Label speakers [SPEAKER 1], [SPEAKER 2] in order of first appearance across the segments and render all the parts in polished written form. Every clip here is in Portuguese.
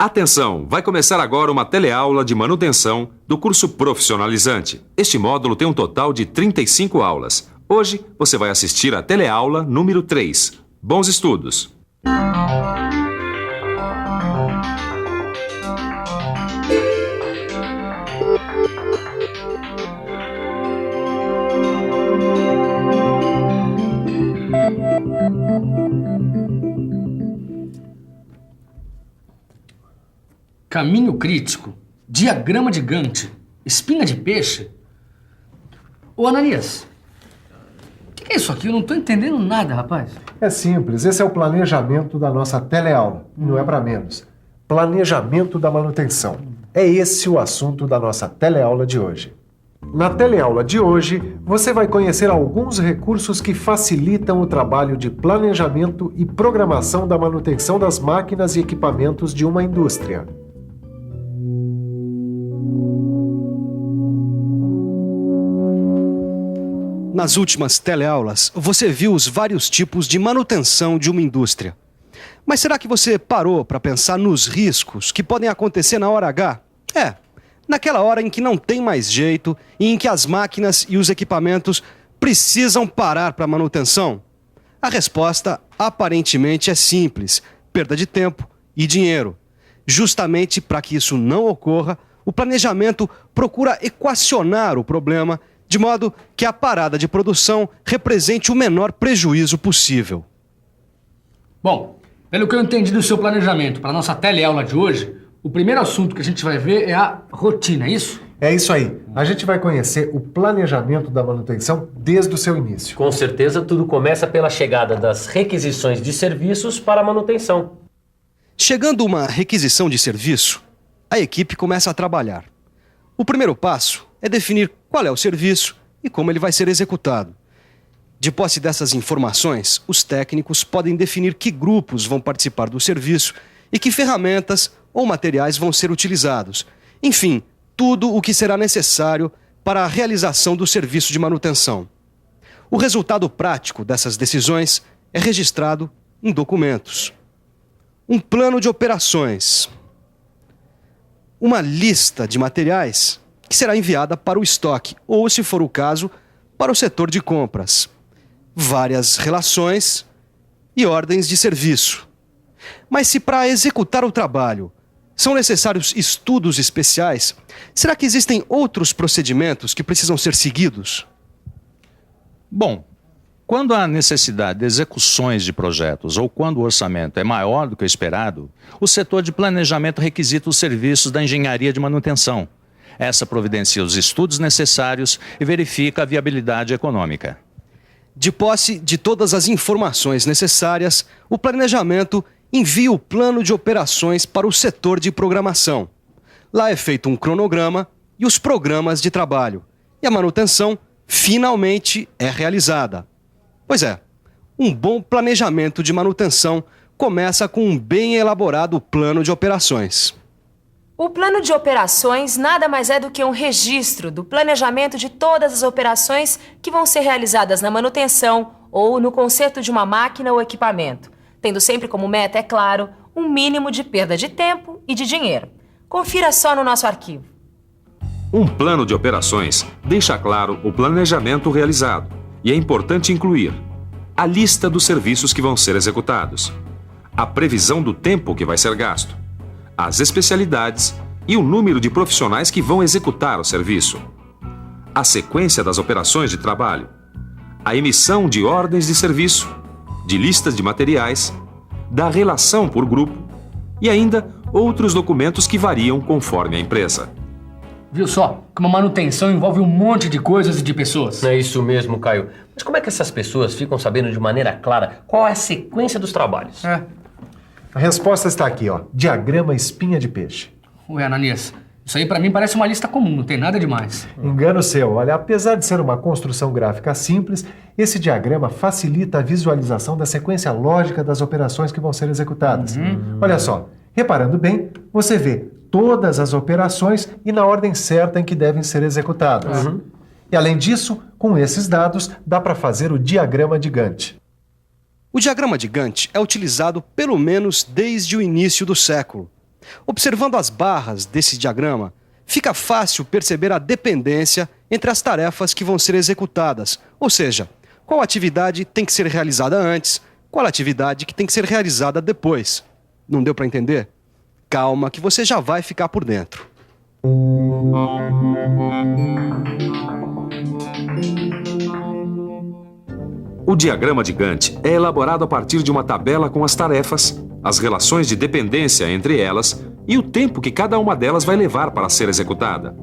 [SPEAKER 1] Atenção! Vai começar agora uma teleaula de manutenção do curso profissionalizante. Este módulo tem um total de 35 aulas. Hoje você vai assistir a teleaula número 3. Bons estudos!
[SPEAKER 2] Caminho crítico, diagrama de Gantt, espinha de peixe. Ô, Ananias, o que é isso aqui? Eu não tô entendendo nada, rapaz.
[SPEAKER 3] É simples, esse é o planejamento da nossa teleaula, não é para menos. Planejamento da manutenção. É esse o assunto da nossa teleaula de hoje. Na teleaula de hoje, você vai conhecer alguns recursos que facilitam o trabalho de planejamento e programação da manutenção das máquinas e equipamentos de uma indústria.
[SPEAKER 4] Nas últimas teleaulas, você viu os vários tipos de manutenção de uma indústria. Mas será que você parou para pensar nos riscos que podem acontecer na hora H? Naquela hora em que não tem mais jeito e em que as máquinas e os equipamentos precisam parar para manutenção? A resposta aparentemente é simples: perda de tempo e dinheiro. Justamente para que isso não ocorra, o planejamento procura equacionar o problema de modo que a parada de produção represente o menor prejuízo possível.
[SPEAKER 2] Bom, pelo que eu entendi do seu planejamento para a nossa teleaula de hoje, o primeiro assunto que a gente vai ver é a rotina, é isso?
[SPEAKER 3] É isso aí. A gente vai conhecer o planejamento da manutenção desde o seu início.
[SPEAKER 5] Com certeza, tudo começa pela chegada das requisições de serviços para a manutenção.
[SPEAKER 4] Chegando uma requisição de serviço, a equipe começa a trabalhar. O primeiro passo é definir qual é o serviço e como ele vai ser executado. De posse dessas informações, os técnicos podem definir que grupos vão participar do serviço e que ferramentas ou materiais vão ser utilizados. Enfim, tudo o que será necessário para a realização do serviço de manutenção. O resultado prático dessas decisões é registrado em documentos. Um plano de operações. Uma lista de materiais que será enviada para o estoque ou, se for o caso, para o setor de compras. Várias relações e ordens de serviço. Mas se para executar o trabalho são necessários estudos especiais, será que existem outros procedimentos que precisam ser seguidos?
[SPEAKER 6] Bom, quando há necessidade de execuções de projetos ou quando o orçamento é maior do que o esperado, o setor de planejamento requisita os serviços da engenharia de manutenção. Essa providencia os estudos necessários e verifica a viabilidade econômica.
[SPEAKER 4] De posse de todas as informações necessárias, o planejamento envia o plano de operações para o setor de programação. Lá é feito um cronograma e os programas de trabalho. E a manutenção finalmente é realizada. Pois é, um bom planejamento de manutenção começa com um bem elaborado plano de operações.
[SPEAKER 7] O plano de operações nada mais é do que um registro do planejamento de todas as operações que vão ser realizadas na manutenção ou no conserto de uma máquina ou equipamento, tendo sempre como meta, é claro, um mínimo de perda de tempo e de dinheiro. Confira só no nosso arquivo.
[SPEAKER 1] Um plano de operações deixa claro o planejamento realizado e é importante incluir a lista dos serviços que vão ser executados, a previsão do tempo que vai ser gasto, as especialidades e o número de profissionais que vão executar o serviço, a sequência das operações de trabalho, a emissão de ordens de serviço, de listas de materiais, da relação por grupo e ainda outros documentos que variam conforme a empresa.
[SPEAKER 2] Viu só? Que uma manutenção envolve um monte de coisas e de pessoas.
[SPEAKER 5] É isso mesmo, Caio. Mas como é que essas pessoas ficam sabendo de maneira clara qual é a sequência dos trabalhos?
[SPEAKER 3] A resposta está aqui, ó. Diagrama espinha de peixe.
[SPEAKER 2] Ué, Ananias, isso aí pra mim parece uma lista comum, não tem nada demais.
[SPEAKER 3] Engano seu. Olha, apesar de ser uma construção gráfica simples, esse diagrama facilita a visualização da sequência lógica das operações que vão ser executadas. Olha só, reparando bem, você vê todas as operações e na ordem certa em que devem ser executadas. E além disso, com esses dados, dá para fazer o diagrama de Gantt.
[SPEAKER 4] O diagrama de Gantt é utilizado pelo menos desde o início do século. Observando as barras desse diagrama, fica fácil perceber a dependência entre as tarefas que vão ser executadas, ou seja, qual atividade tem que ser realizada antes, qual atividade que tem que ser realizada depois. Não deu para entender? Calma que você já vai ficar por dentro.
[SPEAKER 1] O diagrama de Gantt é elaborado a partir de uma tabela com as tarefas, as relações de dependência entre elas e o tempo que cada uma delas vai levar para ser executada.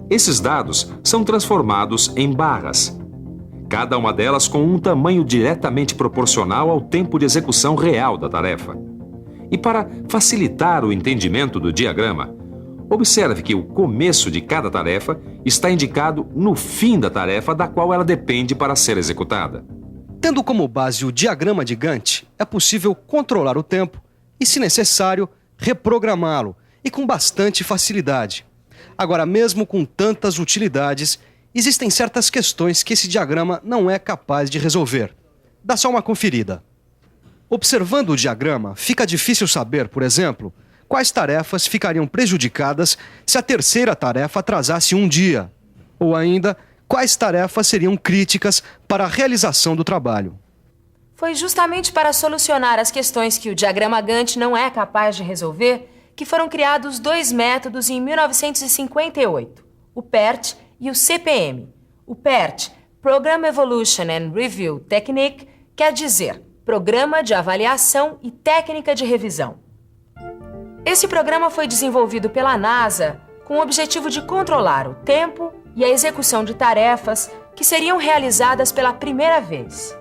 [SPEAKER 1] Esses dados são transformados em barras, cada uma delas com um tamanho diretamente proporcional ao tempo de execução real da tarefa. E para facilitar o entendimento do diagrama, observe que o começo de cada tarefa está indicado no fim da tarefa da qual ela depende para ser executada.
[SPEAKER 4] Tendo como base o diagrama de Gantt, é possível controlar o tempo e, se necessário, reprogramá-lo, e com bastante facilidade. Agora, mesmo com tantas utilidades, existem certas questões que esse diagrama não é capaz de resolver. Dá só uma conferida. Observando o diagrama, fica difícil saber, por exemplo, quais tarefas ficariam prejudicadas se a terceira tarefa atrasasse um dia, ou ainda, quais tarefas seriam críticas para a realização do trabalho.
[SPEAKER 7] Foi justamente para solucionar as questões que o diagrama Gantt não é capaz de resolver que foram criados dois métodos em 1958, o PERT e o CPM. O PERT, Program Evolution and Review Technique, quer dizer Programa de Avaliação e Técnica de Revisão. Esse programa foi desenvolvido pela NASA com o objetivo de controlar o tempo e a execução de tarefas que seriam realizadas pela primeira vez.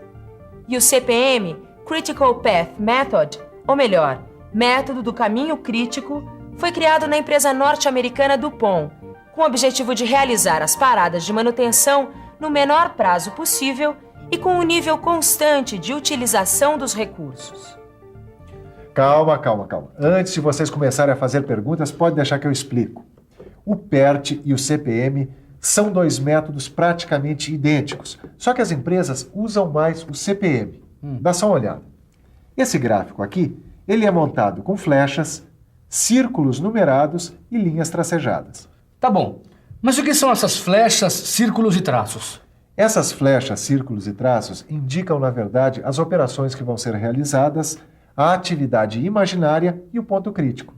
[SPEAKER 7] E o CPM, Critical Path Method, ou melhor, Método do Caminho Crítico, foi criado na empresa norte-americana DuPont, com o objetivo de realizar as paradas de manutenção no menor prazo possível e com um nível constante de utilização dos recursos.
[SPEAKER 3] Calma. Antes de vocês começarem a fazer perguntas, pode deixar que eu explico. O PERT e o CPM são dois métodos praticamente idênticos, só que as empresas usam mais o CPM. Dá só uma olhada. Esse gráfico aqui, ele é montado com flechas, círculos numerados e linhas tracejadas.
[SPEAKER 2] Tá bom, mas o que são essas flechas, círculos e traços?
[SPEAKER 3] Essas flechas, círculos e traços indicam, na verdade, as operações que vão ser realizadas, a atividade imaginária e o ponto crítico.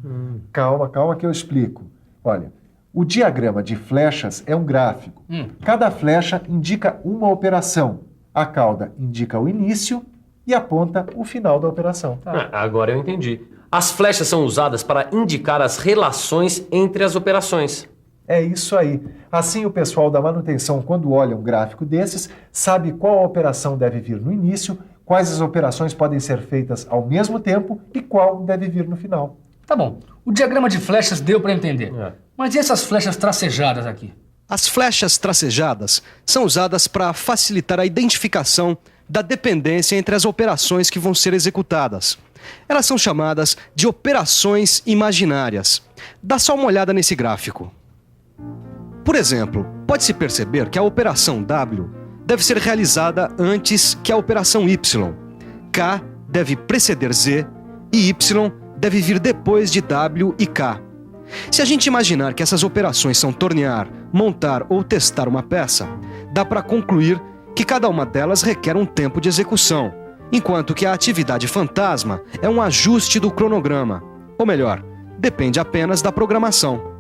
[SPEAKER 3] Calma que eu explico. Olha, o diagrama de flechas é um gráfico. Cada flecha indica uma operação. A cauda indica o início e a ponta o final da operação.
[SPEAKER 5] Agora eu entendi. As flechas são usadas para indicar as relações entre as operações.
[SPEAKER 3] É isso aí. Assim, o pessoal da manutenção, quando olha um gráfico desses, sabe qual operação deve vir no início, quais as operações podem ser feitas ao mesmo tempo e qual deve vir no final.
[SPEAKER 2] Tá bom, o diagrama de flechas deu para entender. Mas e essas flechas tracejadas aqui?
[SPEAKER 4] As flechas tracejadas são usadas para facilitar a identificação da dependência entre as operações que vão ser executadas. Elas são chamadas de operações imaginárias. Dá só uma olhada nesse gráfico. Por exemplo, pode-se perceber que a operação W deve ser realizada antes que a operação Y. K deve preceder Z e Y deve vir depois de W e K. Se a gente imaginar que essas operações são tornear, montar ou testar uma peça, dá para concluir que cada uma delas requer um tempo de execução, enquanto que a atividade fantasma é um ajuste do cronograma. Ou melhor, depende apenas da programação.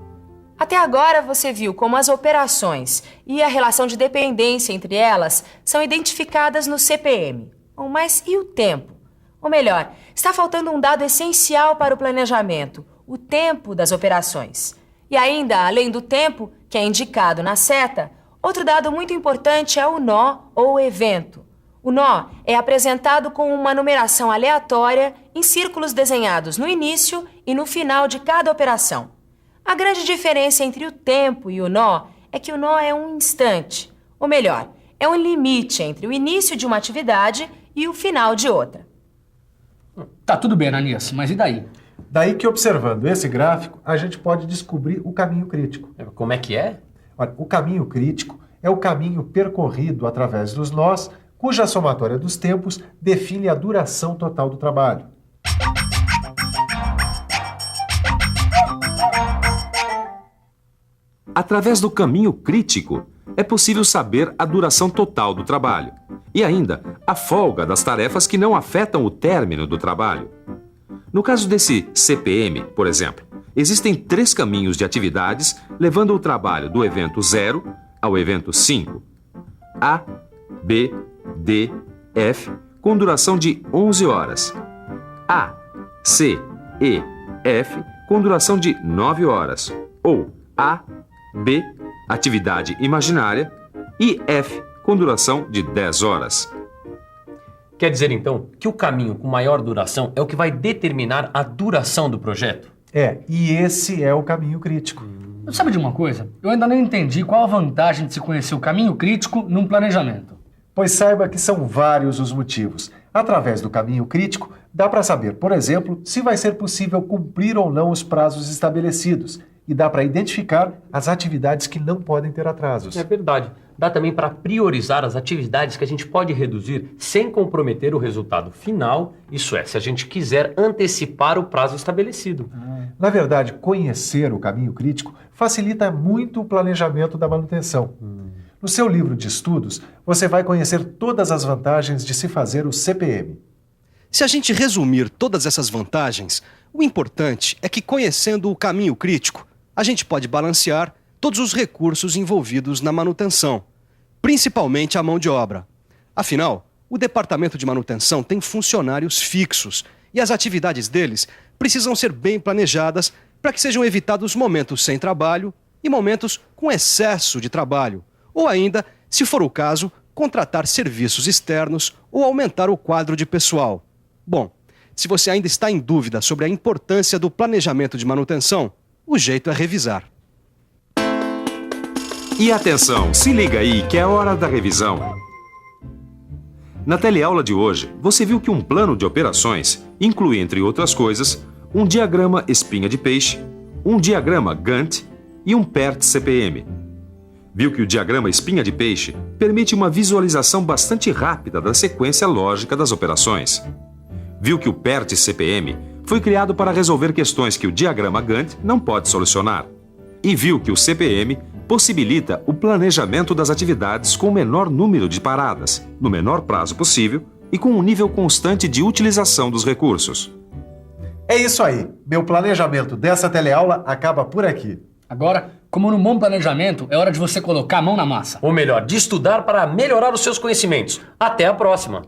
[SPEAKER 7] Até agora você viu como as operações e a relação de dependência entre elas são identificadas no CPM. Mas e o tempo? Ou melhor, está faltando um dado essencial para o planejamento, o tempo das operações. E ainda, além do tempo, que é indicado na seta, outro dado muito importante é o nó ou evento. O nó é apresentado com uma numeração aleatória em círculos desenhados no início e no final de cada operação. A grande diferença entre o tempo e o nó é que o nó é um instante, ou melhor, é um limite entre o início de uma atividade e o final de outra.
[SPEAKER 2] Tá tudo bem, Ananias, mas e daí?
[SPEAKER 3] Daí que, observando esse gráfico, a gente pode descobrir o caminho crítico.
[SPEAKER 5] Como é que é?
[SPEAKER 3] Olha, o caminho crítico é o caminho percorrido através dos nós, cuja somatória dos tempos define a duração total do trabalho.
[SPEAKER 1] Através do caminho crítico, é possível saber a duração total do trabalho e ainda a folga das tarefas que não afetam o término do trabalho. No caso desse CPM, por exemplo, existem 3 caminhos de atividades levando o trabalho do evento 0 ao evento 5. A, B, D, F, com duração de 11 horas. A, C, E, F, com duração de 9 horas. Ou A, B, atividade imaginária, e F, com duração de 10 horas.
[SPEAKER 5] Quer dizer, então, que o caminho com maior duração é o que vai determinar a duração do projeto?
[SPEAKER 3] E esse é o caminho crítico.
[SPEAKER 2] Sabe de uma coisa? Eu ainda não entendi qual a vantagem de se conhecer o caminho crítico num planejamento.
[SPEAKER 3] Pois saiba que são vários os motivos. Através do caminho crítico, dá para saber, por exemplo, se vai ser possível cumprir ou não os prazos estabelecidos. E dá para identificar as atividades que não podem ter atrasos.
[SPEAKER 5] É verdade. Dá também para priorizar as atividades que a gente pode reduzir sem comprometer o resultado final, isso é, se a gente quiser antecipar o prazo estabelecido.
[SPEAKER 3] Na verdade, conhecer o caminho crítico facilita muito o planejamento da manutenção. No seu livro de estudos, você vai conhecer todas as vantagens de se fazer o CPM.
[SPEAKER 4] Se a gente resumir todas essas vantagens, o importante é que, conhecendo o caminho crítico, a gente pode balancear todos os recursos envolvidos na manutenção, principalmente a mão de obra. Afinal, o departamento de manutenção tem funcionários fixos e as atividades deles precisam ser bem planejadas para que sejam evitados momentos sem trabalho e momentos com excesso de trabalho, ou ainda, se for o caso, contratar serviços externos ou aumentar o quadro de pessoal. Bom, se você ainda está em dúvida sobre a importância do planejamento de manutenção, o jeito é revisar.
[SPEAKER 1] E atenção, se liga aí que é hora da revisão. Na teleaula de hoje, você viu que um plano de operações inclui, entre outras coisas, um diagrama espinha de peixe, um diagrama Gantt e um PERT-CPM. Viu que o diagrama espinha de peixe permite uma visualização bastante rápida da sequência lógica das operações. Viu que o PERT-CPM foi criado para resolver questões que o diagrama Gantt não pode solucionar. E viu que o CPM possibilita o planejamento das atividades com o menor número de paradas, no menor prazo possível e com um nível constante de utilização dos recursos.
[SPEAKER 3] É isso aí. Meu planejamento dessa teleaula acaba por aqui.
[SPEAKER 2] Agora, como no bom planejamento, é hora de você colocar a mão na massa.
[SPEAKER 5] Ou melhor, de estudar para melhorar os seus conhecimentos. Até a próxima!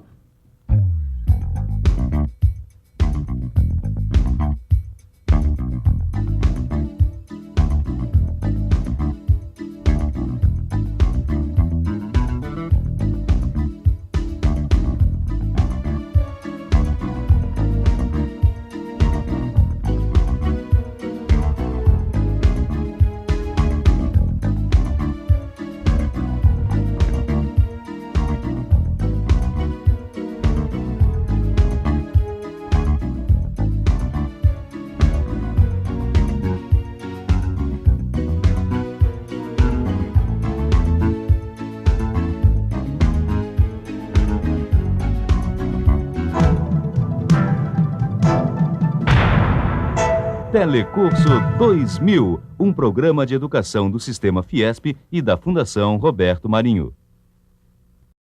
[SPEAKER 8] Telecurso 2000, um programa de educação do Sistema Fiesp e da Fundação Roberto Marinho.